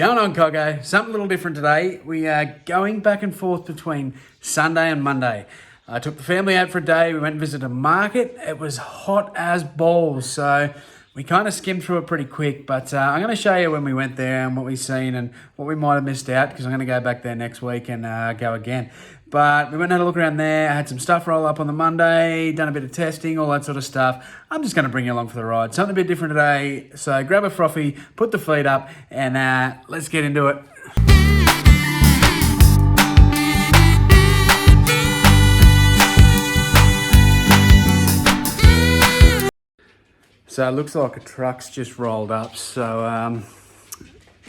Going on, Coggo? Something a little different today. We are going back and forth between Sunday and Monday. I took the family out for a day. We went and visited a market. It was hot as balls, so we kind of skimmed through it pretty quick. But I'm going to show you when we went there and what we've seen and what we might have missed out, because I'm going to go back there next week and go again. But we went and had a look around there. I had some stuff roll up on the Monday, done a bit of testing, all that sort of stuff. I'm just going to bring you along for the ride. Something a bit different today. So grab a frothy, put the feet up, and let's get into it. So it looks like a truck's just rolled up. So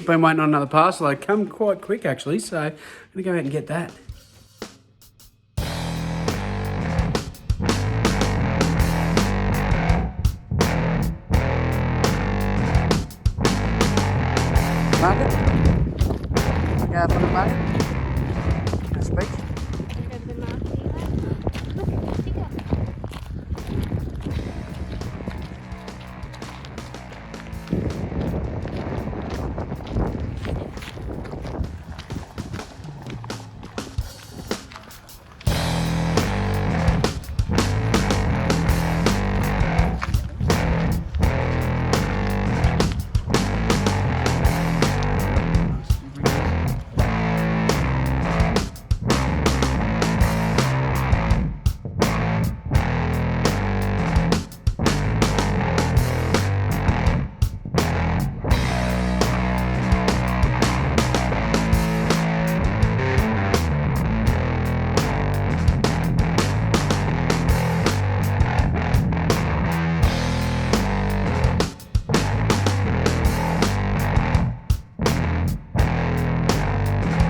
been waiting on another parcel. It come quite quick actually. So I'm going to go out and get that. Market? Yeah, for the market? Can I speak?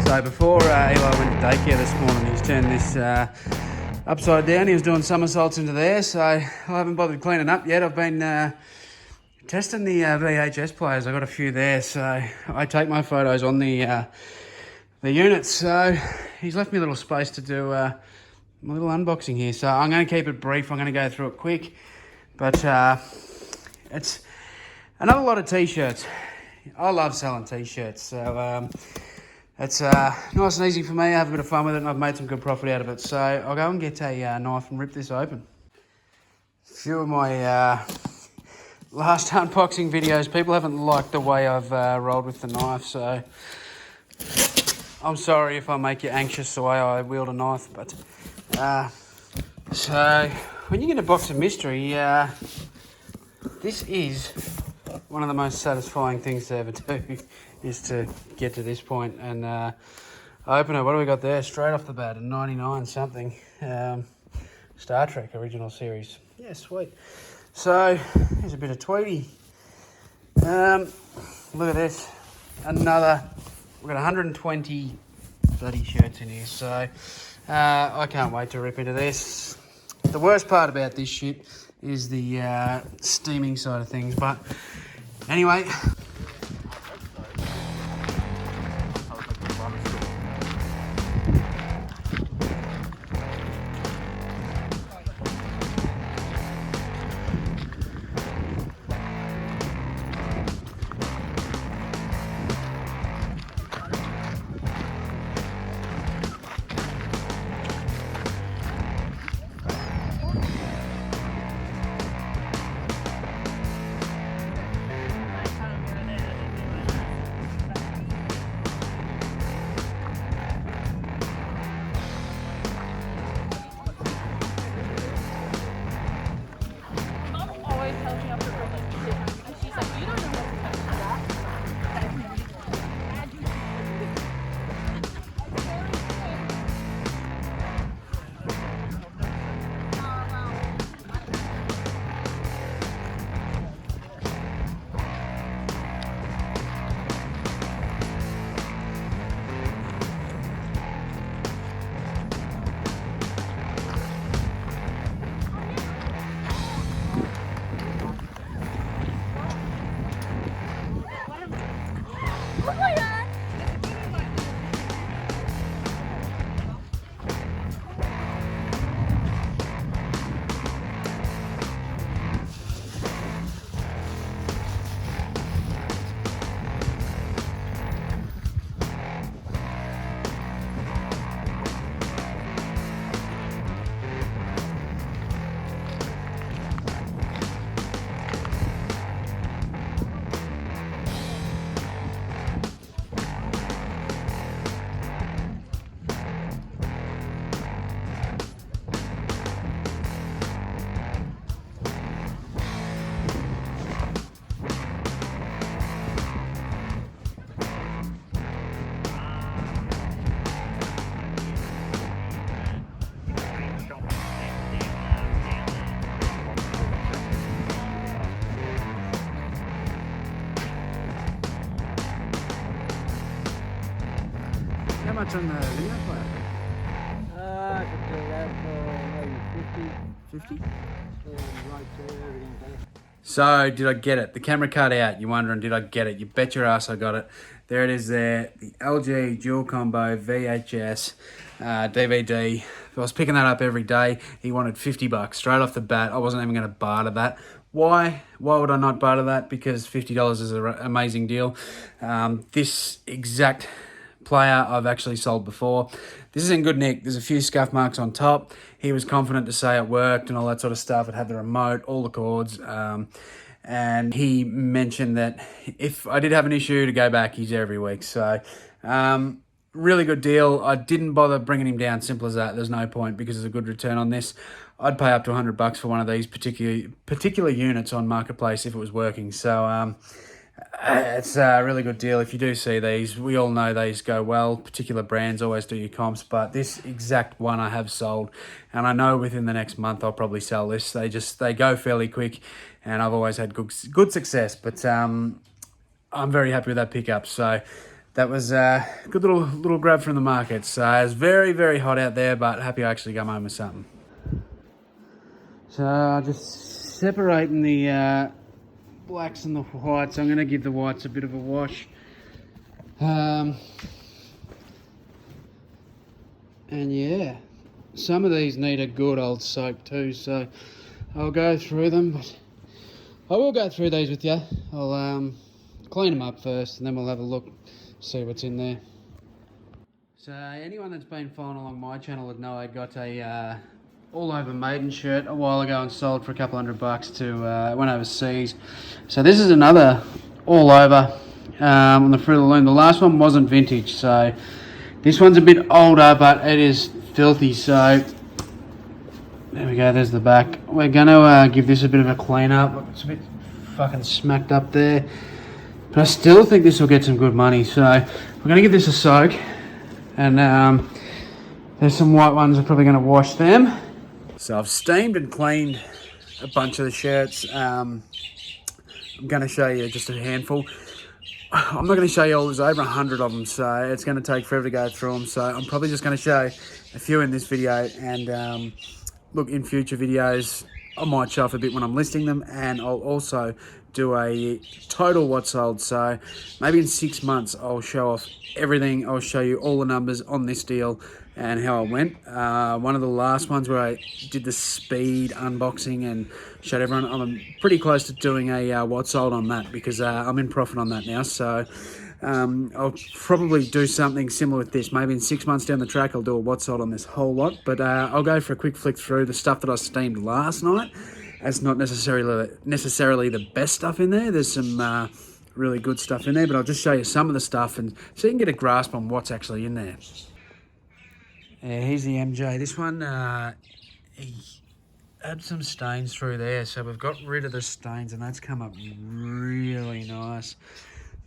So before Eli went to daycare this morning, he's turned this upside down. He was doing somersaults into there, so I haven't bothered cleaning up yet. I've been testing the VHS players. I've got a few there, so I take my photos on the units. So he's left me a little space to do my little unboxing here. So I'm going to keep it brief. I'm going to go through it quick, but it's another lot of t-shirts. I love selling t-shirts, so it's nice and easy for me. I have a bit of fun with it, and I've made some good profit out of it. So I'll go and get a knife and rip this open. A few of my last unboxing videos, people haven't liked the way I've rolled with the knife, so I'm sorry if I make you anxious the way I wield a knife. But so when you get a box of mystery, this is one of the most satisfying things to ever do, is to get to this point and open it. What do we got there? Straight off the bat, a 99 something Star Trek original series. Yeah, sweet. So here's a bit of Tweety. Look at this. We've got 120 bloody shirts in here, so I can't wait to rip into this. The worst part about this shit is the steaming side of things, but anyway. How much on the video player? I could do that for maybe 50. 50? Right there, everything there. So, did I get it? The camera cut out. You're wondering, did I get it? You bet your ass I got it. There it is there. The LG Dual Combo VHS DVD. If I was picking that up every day, he wanted 50 bucks straight off the bat. I wasn't even going to barter that. Why? Why would I not barter that? Because $50 is an amazing deal. This exact player I've actually sold before. This is in good nick. There's a few scuff marks on top. He was confident to say it worked and all that sort of stuff. It had the remote, all the cords. And he mentioned that if I did have an issue to go back, he's there every week. So really good deal. I didn't bother bringing him down. Simple as that. There's no point because there's a good return on this. I'd pay up to $100 for one of these particular units on Marketplace if it was working. So it's a really good deal. If you do see these, we all know these go well. Particular brands always do your comps, but this exact one I have sold, and I know within the next month I'll probably sell this. They go fairly quick, and I've always had good success. But I'm very happy with that pickup. So that was a good little grab from the market. So it's very, very hot out there, but happy I actually come home with something. So just separating the blacks and the whites. I'm going to give the whites a bit of a wash. And yeah, some of these need a good old soak too, so I'll go through them. But I will go through these with you. I'll clean them up first and then we'll have a look, see what's in there. So anyone that's been following along my channel would know I got a all over maiden shirt a while ago and sold for a couple $100 to went overseas. So this is another all over on the Fruit of the Loom. The last one wasn't vintage, so this one's a bit older, but it is filthy. So there we go, there's the back. We're gonna give this a bit of a clean up. It's a bit fucking smacked up there, but I still think this will get some good money. So we're gonna give this a soak, and there's some white ones. I'm probably gonna wash them. So I've steamed and cleaned a bunch of the shirts. I'm going to show you just a handful. I'm not going to show you all. There's over 100 of them, so it's going to take forever to go through them. So I'm probably just going to show a few in this video. And look, in future videos, I might show off a bit when I'm listing them. And I'll also do a total what sold. So maybe in 6 months, I'll show off everything. I'll show you all the numbers on this deal and how it went. One of the last ones where I did the speed unboxing and showed everyone, I'm pretty close to doing a what sold on that because I'm in profit on that now. So I'll probably do something similar with this. Maybe in 6 months down the track, I'll do a what sold on this whole lot. But I'll go for a quick flick through the stuff that I steamed last night. It's not necessarily the best stuff in there. There's some really good stuff in there, but I'll just show you some of the stuff and so you can get a grasp on what's actually in there. Here's the MJ. This one, he had some stains through there, so we've got rid of the stains, and that's come up really nice.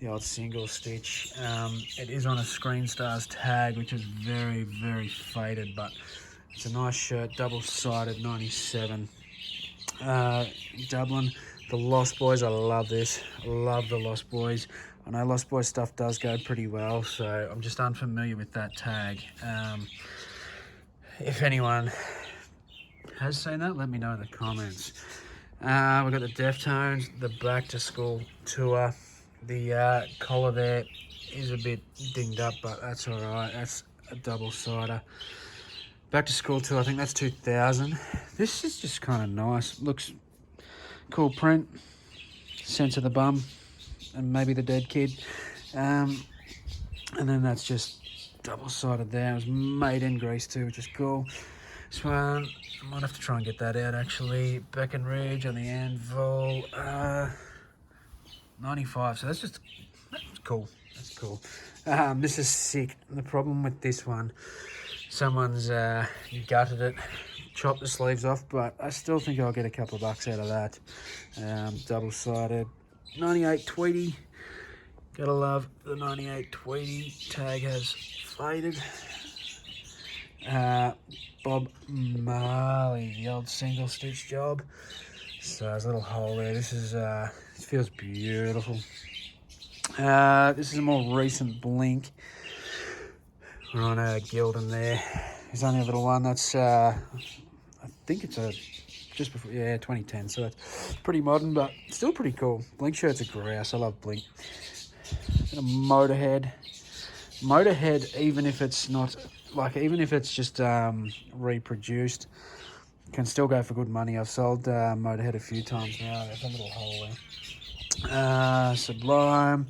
The old single stitch. It is on a Screen Stars tag, which is very, very faded, but it's a nice shirt, double-sided, 97. Dublin, the Lost Boys. I love this. I love the Lost Boys. I know Lost Boys stuff does go pretty well, so I'm just unfamiliar with that tag. If anyone has seen that, let me know in the comments. We've got the Deftones, the Back to School tour. The collar there is a bit dinged up, but that's all right. That's a double-sider. Back to School tour, I think that's 2000. This is just kind of nice. Looks cool print. Sense of the bum and maybe the dead kid. And then that's just double-sided there. It was made in Greece too, which is cool. This one, I might have to try and get that out actually. Breckenridge on the anvil. 95, so that's cool. That's cool. This is sick. The problem with this one, someone's gutted it, chopped the sleeves off, but I still think I'll get a couple of bucks out of that. Double-sided. 98 Tweety. Gotta love the 98 Tweety. Tag has faded. Bob Marley, the old single stitch job. So there's a little hole there. This is it feels beautiful. This is a more recent blink. We're on a Gildan there. There's only a little one. That's, I think it's a just before, 2010. So that's pretty modern, but still pretty cool. Blink shirts are grouse. I love Blink. And a Motorhead. Motorhead, even if it's not, like, even if it's just reproduced, can still go for good money. I've sold Motorhead a few times now. There's a little hole there. Sublime.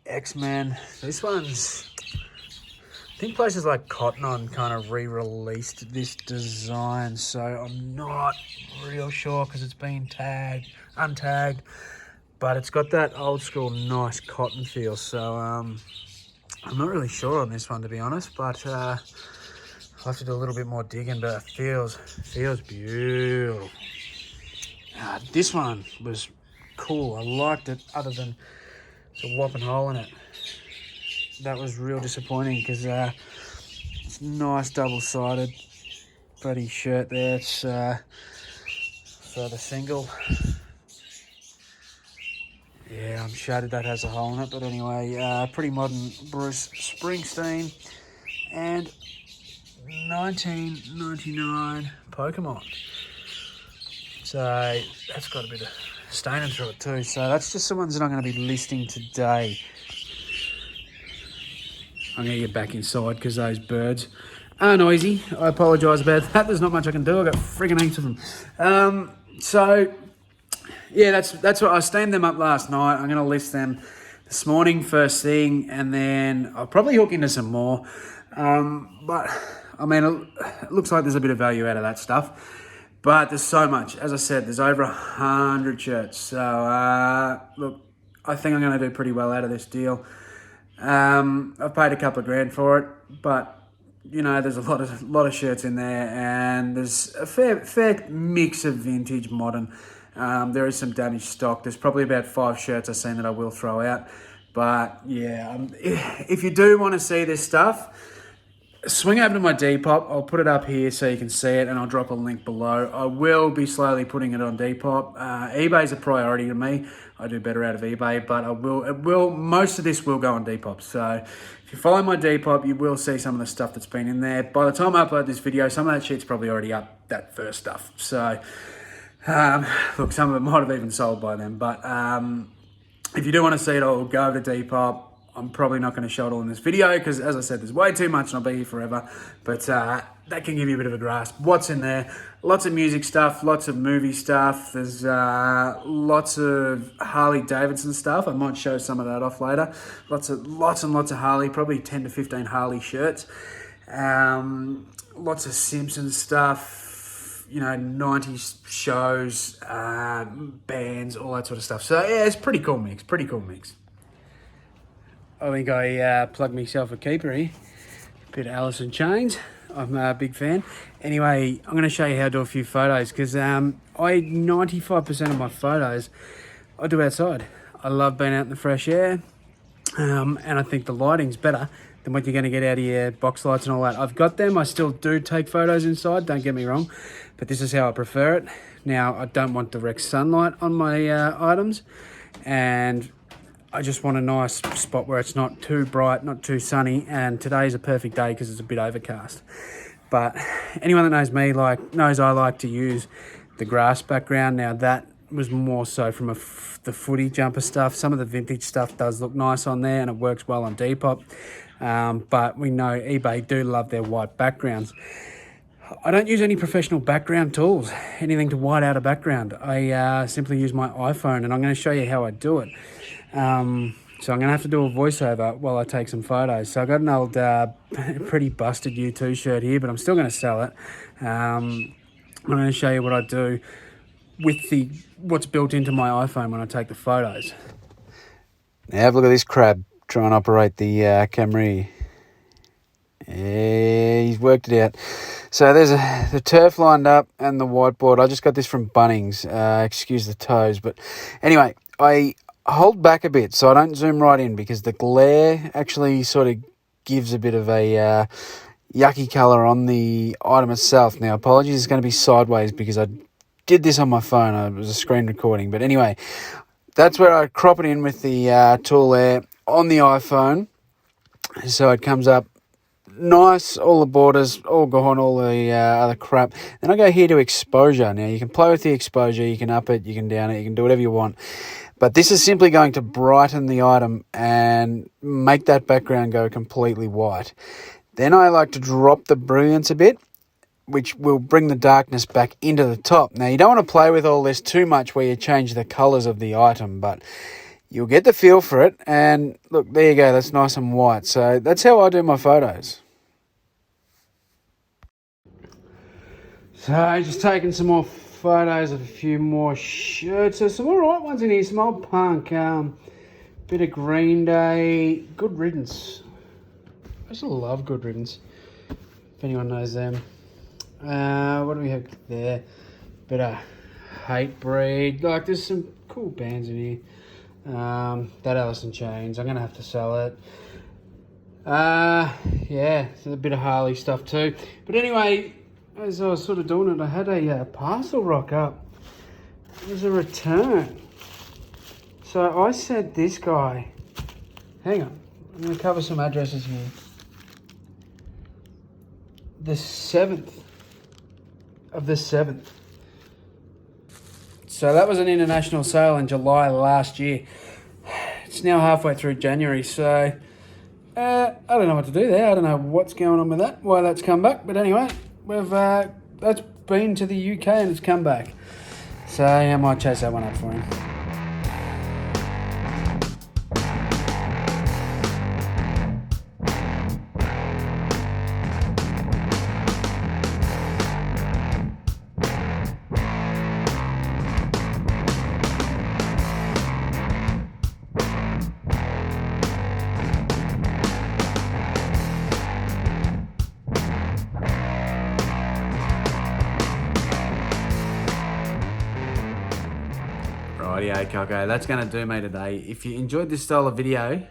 X-Men. This one's, I think places like Cotton On kind of re-released this design, so I'm not real sure because it's been untagged, but it's got that old school nice cotton feel, so I'm not really sure on this one, to be honest, but I'll have to do a little bit more digging, but it feels beautiful. This one was cool. I liked it, other than the whopping hole in it. That was real disappointing because it's nice double-sided bloody shirt there. It's for the single. Yeah, I'm shattered that has a hole in it, but anyway, pretty modern Bruce Springsteen and 1999 Pokemon. So that's got a bit of staining through it too. So that's just the ones that I'm going to be listing today. I'm going to get back inside because those birds are noisy. I apologise about that. There's not much I can do. I've got friggin' heaps of them. So, yeah, that's what I steamed them up last night. I'm going to list them this morning first thing, and then I'll probably hook into some more. But, I mean, it looks like there's a bit of value out of that stuff. But there's so much. As I said, there's over 100 shirts. So, look, I think I'm going to do pretty well out of this deal. I've paid a couple of grand for it, but you know, there's a lot of shirts in there, and there's a fair mix of vintage, modern. There is some damaged stock. There's probably about 5 shirts I've seen that I will throw out. But yeah, if you do want to see this stuff, swing over to my Depop. I'll put it up here so you can see it, and I'll drop a link below. I will be slowly putting it on Depop. eBay's a priority to me. I do better out of eBay, but most of this will go on Depop. So if you follow my Depop, you will see some of the stuff that's been in there. By the time I upload this video, some of that shit's probably already up, that first stuff. So look, some of it might have even sold by then. But if you do want to see it all, go over to Depop. I'm probably not going to show it all in this video because, as I said, there's way too much and I'll be here forever. But that can give you a bit of a grasp. What's in there? Lots of music stuff, lots of movie stuff. There's lots of Harley Davidson stuff. I might show some of that off later. Lots and lots of Harley, probably 10 to 15 Harley shirts. Lots of Simpsons stuff, you know, 90s shows, bands, all that sort of stuff. So, yeah, it's pretty cool mix, I think I plugged myself a keeper here. A bit of Alice in Chains. I'm a big fan. Anyway, I'm going to show you how to do a few photos because 95% of my photos I do outside. I love being out in the fresh air, and I think the lighting's better than what you're going to get out of your box lights and all that. I've got them. I still do take photos inside, don't get me wrong, but this is how I prefer it. Now, I don't want direct sunlight on my items, and I just want a nice spot where it's not too bright, not too sunny, and today's a perfect day because it's a bit overcast. But anyone that knows me knows I like to use the grass background. Now that was more so from the footy jumper stuff. Some of the vintage stuff does look nice on there and it works well on Depop. But we know eBay do love their white backgrounds. I don't use any professional background tools, anything to white out a background. I simply use my iPhone, and I'm going to show you how I do it. So I'm going to have to do a voiceover while I take some photos. So I've got an old pretty busted U2 shirt here, but I'm still going to sell it. I'm going to show you what I do with what's built into my iPhone when I take the photos. Now have a look at this crab trying to operate the camera. Yeah, he's worked it out. So there's the turf lined up and the whiteboard. I just got this from Bunnings. Excuse the toes, but anyway, I hold back a bit so I don't zoom right in because the glare actually sort of gives a bit of a yucky colour on the item itself. Now, apologies, it's going to be sideways because I did this on my phone. It was a screen recording. But anyway, that's where I crop it in with the tool there on the iPhone. So it comes up nice, all the borders, all gone, all the other crap. Then I go here to exposure. Now you can play with the exposure, you can up it, you can down it, you can do whatever you want. But this is simply going to brighten the item and make that background go completely white. Then I like to drop the brilliance a bit, which will bring the darkness back into the top. Now, you don't want to play with all this too much where you change the colours of the item, but you'll get the feel for it. And look, there you go, that's nice and white. So that's how I do my photos. So just taking some more photos of a few more shirts. There's some all right ones in here, some old punk, bit of Green Day, Good Riddance. I just love Good Riddance, if anyone knows them. What do we have there? Bit of Hatebreed. Like, there's some cool bands in here. That Alice in Chains, I'm going to have to sell it. Yeah, so a bit of Harley stuff too. But anyway, as I was sort of doing it, I had a parcel rock up. It was a return. So I sent this guy, hang on, I'm going to cover some addresses here. The 7th of the 7th. So that was an international sale in July last year. It's now halfway through January, so I don't know what to do there. I don't know what's going on with that, why that's come back. But anyway, we've that's been to the UK and it's come back. So I might chase that one up for him. Rightio, Coco, that's going to do me today. If you enjoyed this style of video,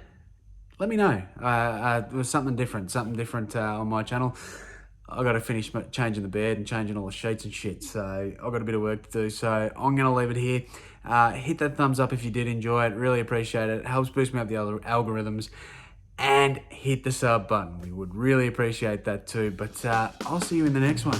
let me know. It was something different on my channel. I've got to finish changing the bed and changing all the sheets and shit, so I've got a bit of work to do, so I'm going to leave it here. Hit that thumbs up if you did enjoy it. Really appreciate it. It helps boost me up the other algorithms. And hit the sub button. We would really appreciate that too. But I'll see you in the next one.